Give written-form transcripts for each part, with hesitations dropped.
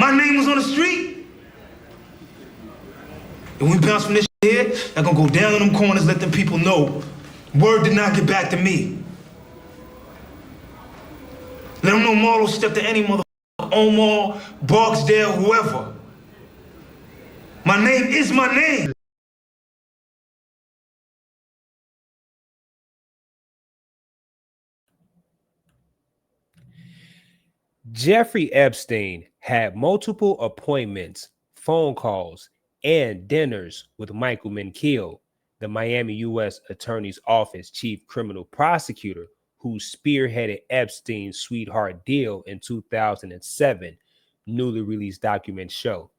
My name was on the street. And we bounce from this here, I'm gonna go down in them corners, let them people know word did not get back to me. Let them know Marlo stepped to any motherfucker, Omar, Barksdale, whoever. My name is my name. Jeffrey Epstein had multiple appointments, phone calls, and dinners with Michael Mankiel, the Miami U.S. Attorney's Office chief criminal prosecutor who spearheaded Epstein's sweetheart deal in 2007, newly released documents show.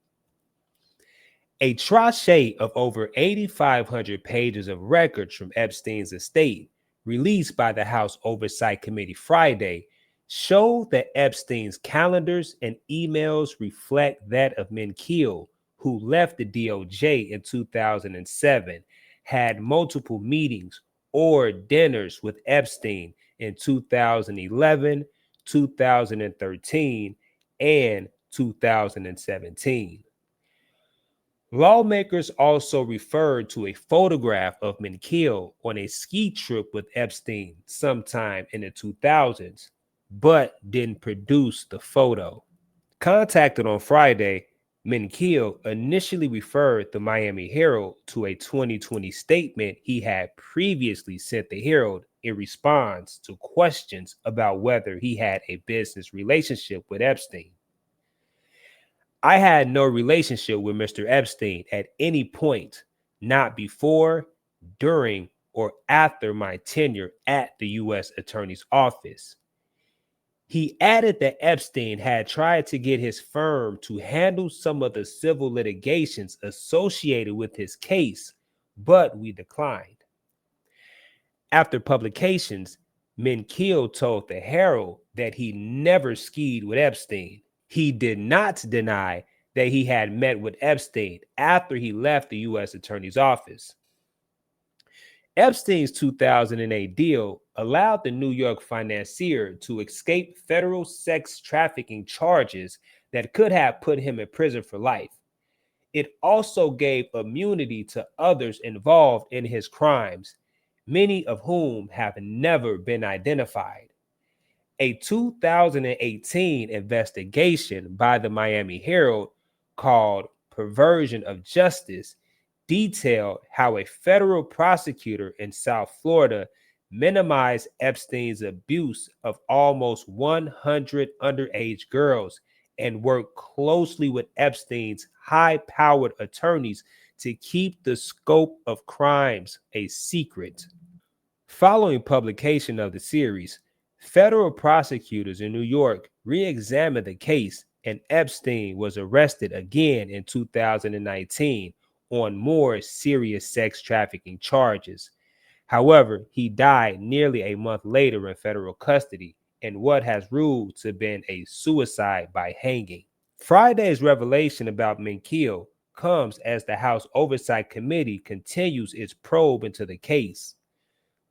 A tranche of over 8,500 pages of records from Epstein's estate, released by the House Oversight Committee Friday, show that Epstein's calendars and emails reflect that of Mankiel, who left the DOJ in 2007, had multiple meetings or dinners with Epstein in 2011, 2013, and 2017. Lawmakers also referred to a photograph of Mankiel on a ski trip with Epstein sometime in the 2000s, but didn't produce the photo. Contacted on Friday, Mankiel initially referred the Miami Herald to a 2020 statement he had previously sent the Herald in response to questions about whether he had a business relationship with Epstein. I had no relationship with Mr. Epstein at any point, not before, during, or after my tenure at the U.S. Attorney's Office. He added that Epstein had tried to get his firm to handle some of the civil litigations associated with his case, but we declined. After publications, Mankiel told the Herald that he never skied with Epstein. He did not deny that he had met with Epstein after he left the U.S. Attorney's Office. Epstein's 2008 deal allowed the New York financier to escape federal sex trafficking charges that could have put him in prison for life. It also gave immunity to others involved in his crimes, many of whom have never been identified. A 2018 investigation by the Miami Herald called Perversion of Justice detailed how a federal prosecutor in South Florida minimized Epstein's abuse of almost 100 underage girls and worked closely with Epstein's high-powered attorneys to keep the scope of crimes a secret. Following publication of the series, federal prosecutors in New York re-examined the case, and Epstein was arrested again in 2019 on more serious sex trafficking charges. However, he died nearly a month later in federal custody in what has ruled to have been a suicide by hanging. Friday's revelation about Mankiel comes as the House Oversight Committee continues its probe into the case.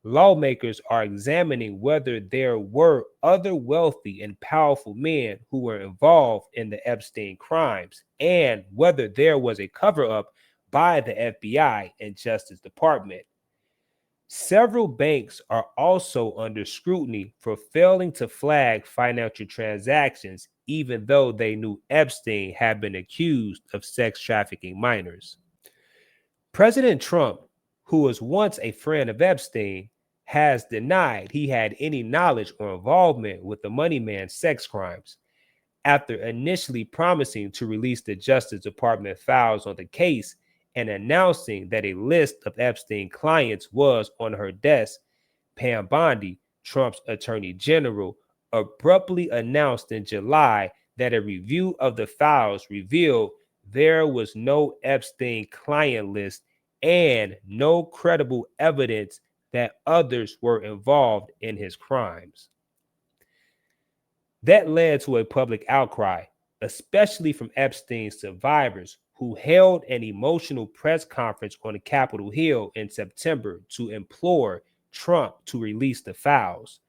Lawmakers are examining whether there were other wealthy and powerful men who were involved in the Epstein crimes and whether there was a cover-up by the FBI and Justice Department. Several banks are also under scrutiny for failing to flag financial transactions, even though they knew Epstein had been accused of sex trafficking minors. President Trump, who was once a friend of Epstein, has denied he had any knowledge or involvement with the money man's sex crimes. After initially promising to release the Justice Department files on the case and announcing that a list of Epstein clients was on her desk, Pam Bondi, Trump's attorney general, abruptly announced in July that a review of the files revealed there was no Epstein client list and no credible evidence that others were involved in his crimes. That led to a public outcry, especially from Epstein's survivors, who held an emotional press conference on Capitol Hill in September to implore Trump to release the files.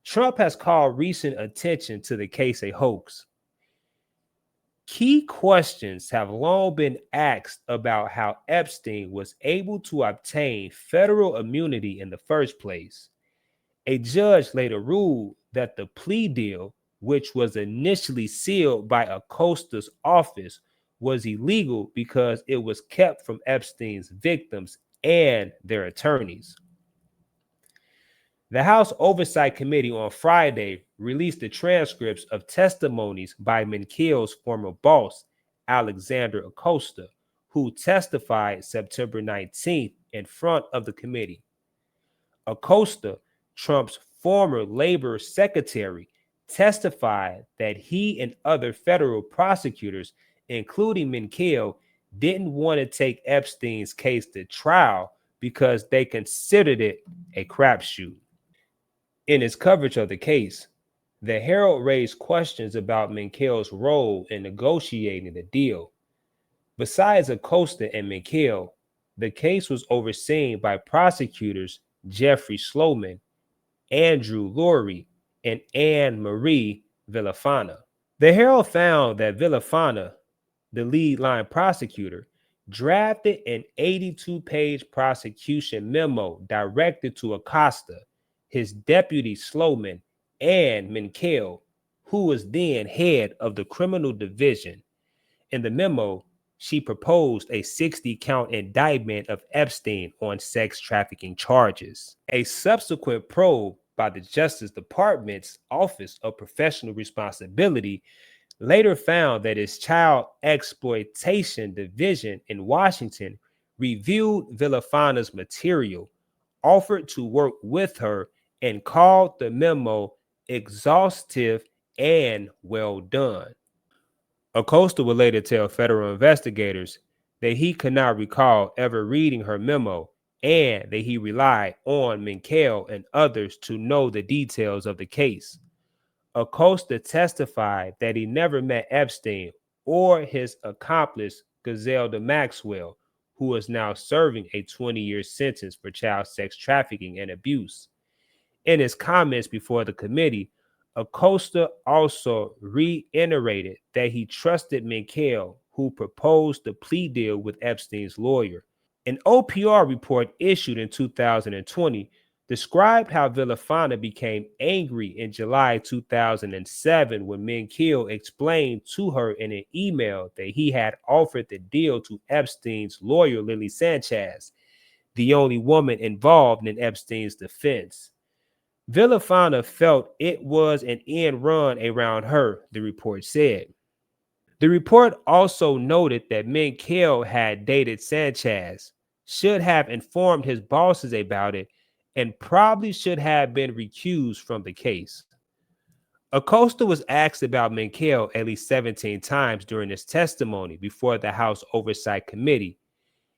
Trump has called recent attention to the case a hoax. Key questions have long been asked about how Epstein was able to obtain federal immunity in the first place. A judge later ruled that the plea deal, which was initially sealed by Acosta's office, was illegal because it was kept from Epstein's victims and their attorneys. The House Oversight Committee on Friday released the transcripts of testimonies by Menkil's former boss, Alexander Acosta, who testified September 19th in front of the committee. Acosta, Trump's former labor secretary, testified that he and other federal prosecutors, including Menkil, didn't want to take Epstein's case to trial because they considered it a crapshoot. In his coverage of the case, the Herald raised questions about Menkil's role in negotiating the deal. Besides Acosta and Menkil, the case was overseen by prosecutors Jeffrey Sloman, Andrew Laurie, and Anne Marie Villafana. The Herald found that Villafana, the lead line prosecutor, drafted an 82-page prosecution memo directed to Acosta, his deputy Sloman, and Menkil, who was then head of the criminal division. In the memo, she proposed a 60-count indictment of Epstein on sex trafficking charges. A subsequent probe by the Justice Department's Office of Professional Responsibility later found that its child exploitation division in Washington reviewed Villafana's material, offered to work with her, and called the memo exhaustive and well done. Acosta would later tell federal investigators that he could not recall ever reading her memo and that he relied on Menkil and others to know the details of the case. Acosta testified that he never met Epstein or his accomplice Griselda Maxwell, who is now serving a 20-year sentence for child sex trafficking and abuse. In his comments before the committee, Acosta also reiterated that he trusted Menkil, who proposed the plea deal with Epstein's lawyer. An OPR report issued in 2020 described how Villafana became angry in July 2007 when Menkil explained to her in an email that he had offered the deal to Epstein's lawyer, Lily Sanchez, the only woman involved in Epstein's defense. Villafana felt it was an end run around her, the report said. The report also noted that Menkil had dated Sanchez, should have informed his bosses about it, and probably should have been recused from the case. Acosta was asked about Menkil at least 17 times during his testimony before the House Oversight Committee.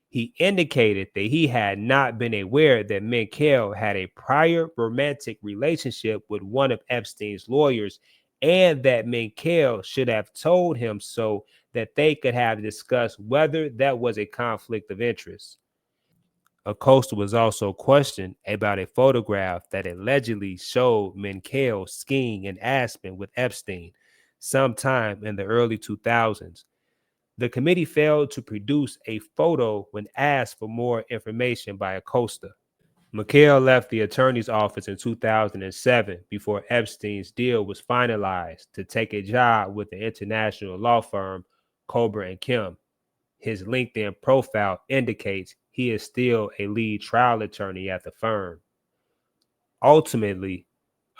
He indicated that he had not been aware that Menkil had a prior romantic relationship with one of Epstein's lawyers and that Menkil should have told him so that they could have discussed whether that was a conflict of interest. Acosta was also questioned about a photograph that allegedly showed Menkil skiing in Aspen with Epstein sometime in the early 2000s. The committee failed to produce a photo when asked for more information by Acosta. Menkil left the attorney's office in 2007 before Epstein's deal was finalized to take a job with the international law firm Kober and Kim. His LinkedIn profile indicates he is still a lead trial attorney at the firm. Ultimately,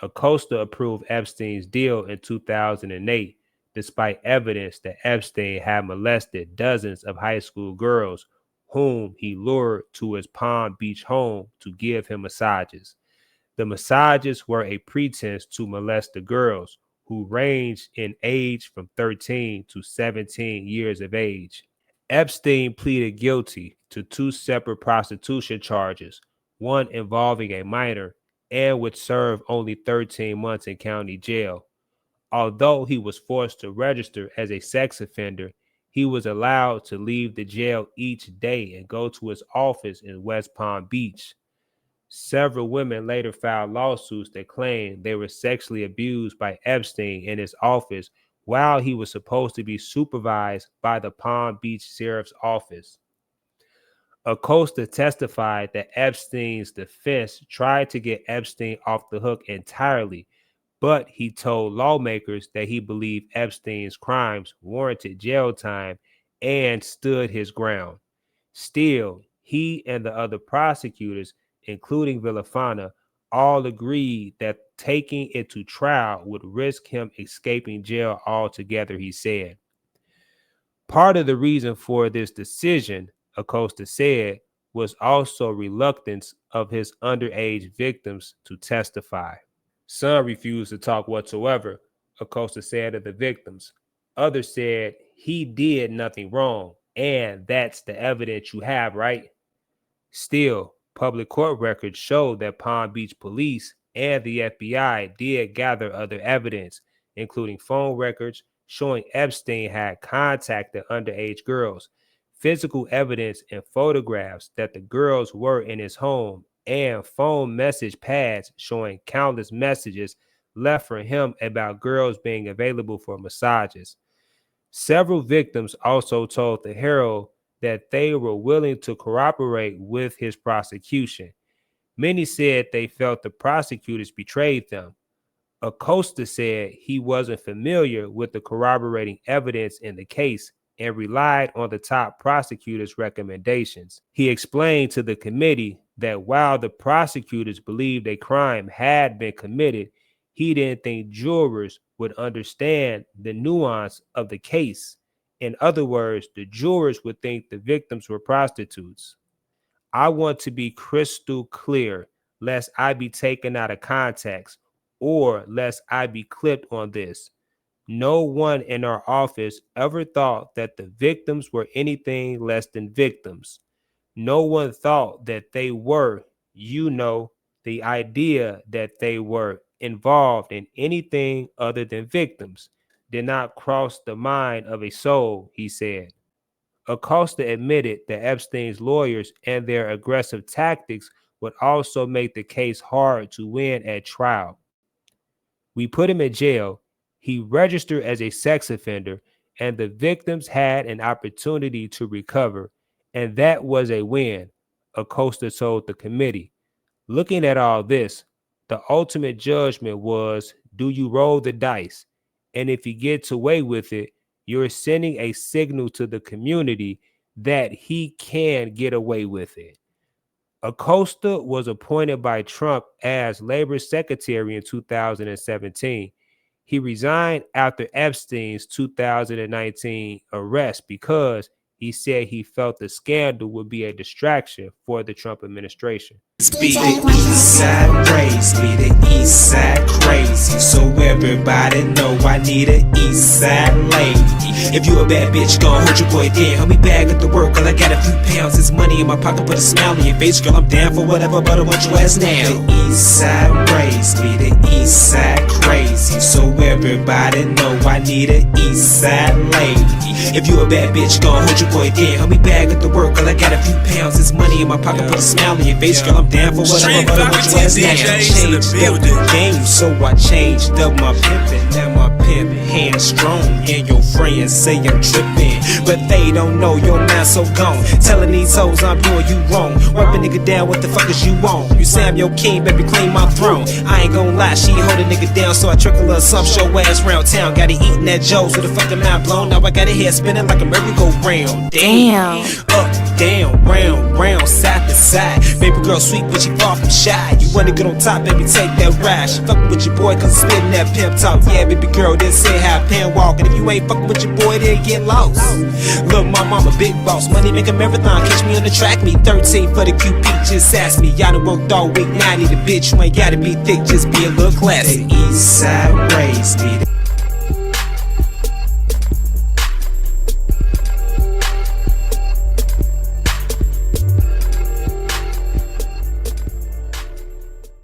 Acosta approved Epstein's deal in 2008, despite evidence that Epstein had molested dozens of high school girls whom he lured to his Palm Beach home to give him massages. The massages were a pretense to molest the girls, who ranged in age from 13 to 17 years of age. Epstein pleaded guilty to 2 separate prostitution charges, one involving a minor and would serve only 13 months in county jail. Although he was forced to register as a sex offender, he was allowed to leave the jail each day and go to his office in West Palm Beach. Several women later filed lawsuits that claimed they were sexually abused by Epstein in his office while he was supposed to be supervised by the Palm Beach Sheriff's Office. Acosta testified that Epstein's defense tried to get Epstein off the hook entirely, but he told lawmakers that he believed Epstein's crimes warranted jail time and stood his ground. Still, he and the other prosecutors, including Villafana, all agreed that taking it to trial would risk him escaping jail altogether, he said. Part of the reason for this decision, Acosta said, was also reluctance of his underage victims to testify. Some refused to talk whatsoever, Acosta said of the victims. Others said he did nothing wrong, and that's the evidence you have, right? Still, public court records show that Palm Beach police and the FBI did gather other evidence, including phone records showing Epstein had contacted underage girls, physical evidence and photographs that the girls were in his home, and phone message pads showing countless messages left for him about girls being available for massages. Several victims also told the Herald that they were willing to cooperate with his prosecution. Many said they felt the prosecutors betrayed them. Acosta said he wasn't familiar with the corroborating evidence in the case and relied on the top prosecutor's recommendations. He explained to the committee that while the prosecutors believed a crime had been committed, he didn't think jurors would understand the nuance of the case. In other words, the jurors would think the victims were prostitutes. I want to be crystal clear, lest I be taken out of context or lest I be clipped on this. No one in our office ever thought that the victims were anything less than victims. No one thought that they were, the idea that they were involved in anything other than victims did not cross the mind of a soul, he said. Acosta admitted that Epstein's lawyers and their aggressive tactics would also make the case hard to win at trial. We put him in jail. He registered as a sex offender, and the victims had an opportunity to recover, and that was a win, Acosta told the committee. Looking at all this, the ultimate judgment was, do you roll the dice? And if he gets away with it, you're sending a signal to the community that he can get away with it. Acosta was appointed by Trump as labor secretary in 2017. He resigned after Epstein's 2019 arrest because he said he felt the scandal would be a distraction for the Trump administration. Be the east side raised, be the east side crazy. So everybody know I need an east side lady. If you a bad bitch, gon' hold your boy down. Help me bag at the work, girl, I got a few pounds. It's money in my pocket, put a smile on your face. Girl, I'm down for whatever, but I want your ass now. The east side raised, be the east side crazy. So everybody know I need an east side lady. If you a bad bitch, gon' hold your boy down. Help me bag at the work, girl, I got a few pounds. It's money in my pocket, put a smile on your face. Girl, I'm down for whatever, but I want your ass now. Changed up the game, so I changed up my pimpin'. Now my pimp hands strong, and your friends say I'm trippin', but they don't know your mind so gone. Telling these hoes I'm doing you wrong. Wipe a nigga down, what the fuck is you on? You say I'm your king, baby, claim my throne. I ain't gon' lie, she hold a nigga down, so I trickle her some, show ass round town. Got it eating that Joe's with a fucking mind blown. Now I got a head spinning like a merry-go-round. Damn. Up, down, round, round, side to side. Baby girl sweet, but she far from shy. You wanna get on top, baby, take that ride. She fucking with your boy, cause I'm spitting that pimp talk. Yeah, baby girl, then say how pen walk. And if you ain't fucking with your boy, then get lost. Look, my mama big boss, money make a marathon. Catch me on the track, me 13 for the QP. Just ask me, y'all done worked all week. Now I need a bitch, you ain't gotta be thick, just be a little classy. The east side raised me.